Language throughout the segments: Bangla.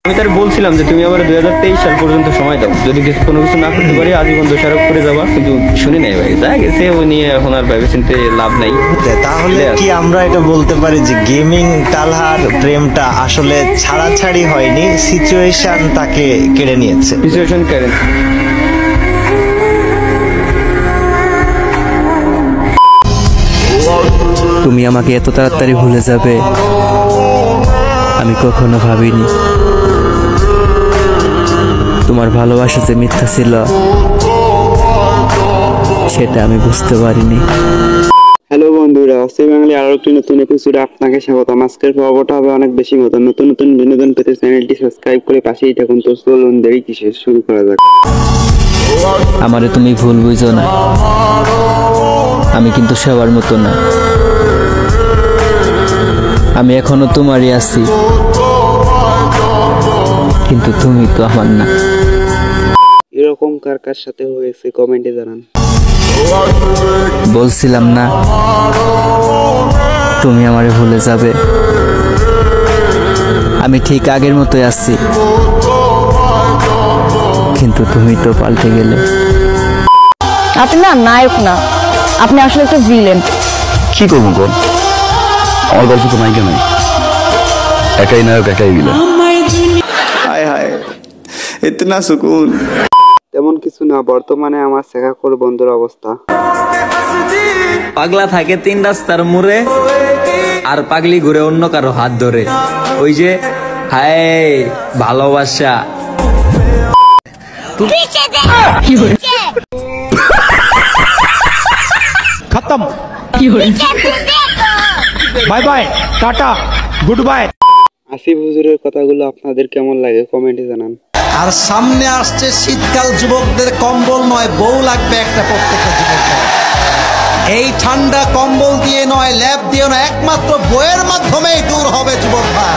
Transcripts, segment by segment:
আমি তার বলছিলাম যে তুমি আমার 2023 সাল পর্যন্ত সময় দাও, যদি কোনো কিছু না করতে পারি আজীবন দোষারোপ করে যাবা, কিন্তু শুনি নাই ভাই, যা গেছে ও নিয়ে এখন আর ভেবে চিন্তে লাভ নাই। তাহলে কি আমরা এটা বলতে পারি যে গেমিং তালহার প্রেমটা আসলে ছাড়াছাড়ি হয়নি, সিচুয়েশন তাকে কেড়ে নিয়েছে? সিচুয়েশন কেড়ে। তুমি আমাকে এত তাড়াতাড়ি ভুলে যাবে আমি কখনো ভাবিনি। তোমার ভালোবাসা যে মিথ্যা ছিল সেটা আমি বুঝতে পারিনি। হ্যালো বন্ধুরা, অস্ট্রি বাঙালি আরো একটি নতুন এপিসোডে আপনাকে স্বাগত। আজকের পর্বটা হবে অনেক বেশি মতো। নতুন নতুন বিনোদন পেতে চ্যানেলটি সাবস্ক্রাইব করে পাশেই থাকুন। তো চলুন দেরি কিসের, শুরু করা যাক। আমারে তুমি ভুল বুঝো না, আমি কিন্তু সবার মতো না। আমি এখনো তোমারই আছি, কিন্তু তুমি তো আমার না। এরকম কার কার সাথে হয়েছে কমেন্টে জানান। বলছিলাম না তুমি আমারে ভুলে যাবে, আমি ঠিক আগের মতোই আছি, কিন্তু তুমি তো পাল্টে গেলে। আপনি না নায়ক না, আপনি আসলে একটা ভিলেন। কি করবো বল, আমার গল্প তো নায়িকা নাই, একাই নায়ক একাই ভিলেন। হায় হায়, ইতনা সুকুন। তেমন কিছু না, বর্তমানে আমার শেখাখোর বন্ধুর অবস্থা। পাগলা থাকে 3 রাস্তার মোড়ে, আর পাগলি ঘুরে অন্য কারো হাত ধরে। ওই যে হায় ভালোবাসা। खत्म, bye bye, tata, goodbye. Asif হুজুরের কথাগুলো আপনাদের কেমন লাগে কমেন্টে জানান। আর সামনে আসছে শীতকাল, যুবকদের কম্বল নয় বউ লাগবে একটা প্রত্যেকটা যুবকের। এই ঠান্ডা কম্বল দিয়ে নয়, ল্যাব দিয়ে নয়, একমাত্র বইয়ের মাধ্যমেই দূর হবে যুবক ভাই।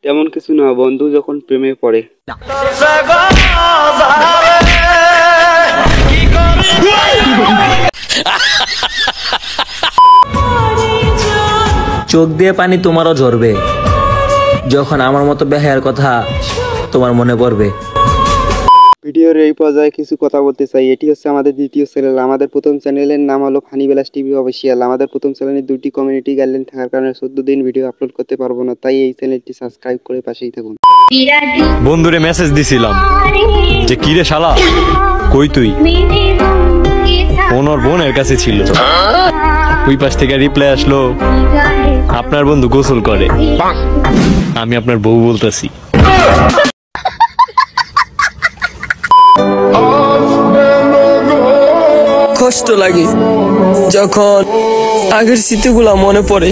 তেমন কিছু না, বন্ধু যখন প্রেমে পড়ে। চোখ দিয়ে পানি তোমারও ঝরবে যখন আমার মতো বেহায়ার কথা তোমার মনে পড়বে। ভিডিওর এই পর্যায়ে কিছু কথা বলতে চাই। এটি হচ্ছে আমাদের দ্বিতীয় চ্যানেল। আমাদের প্রথম চ্যানেলের নাম হলো ফানি বিলাস টিভি অফিসিয়াল। আমাদের প্রথম চ্যানেলে 2টি কমিউনিটি গাইডলাইন থাকার কারণে 14 দিন ভিডিও আপলোড করতে পারবো না, তাই এই চ্যানেলটি সাবস্ক্রাইব করে পাশেই থাকুন। বন্ধুরে মেসেজ দিছিলাম যে কিরে শালা কই তুই, ওর বোনের কাছে ছিল। ওই পাশ থেকে রিপ্লাই আসলো, আপনার বন্ধু গোসল করে। আমি আপনার বউ বলতেছি। কষ্ট লাগে যখন আগের স্মৃতিগুলা মনে পড়ে।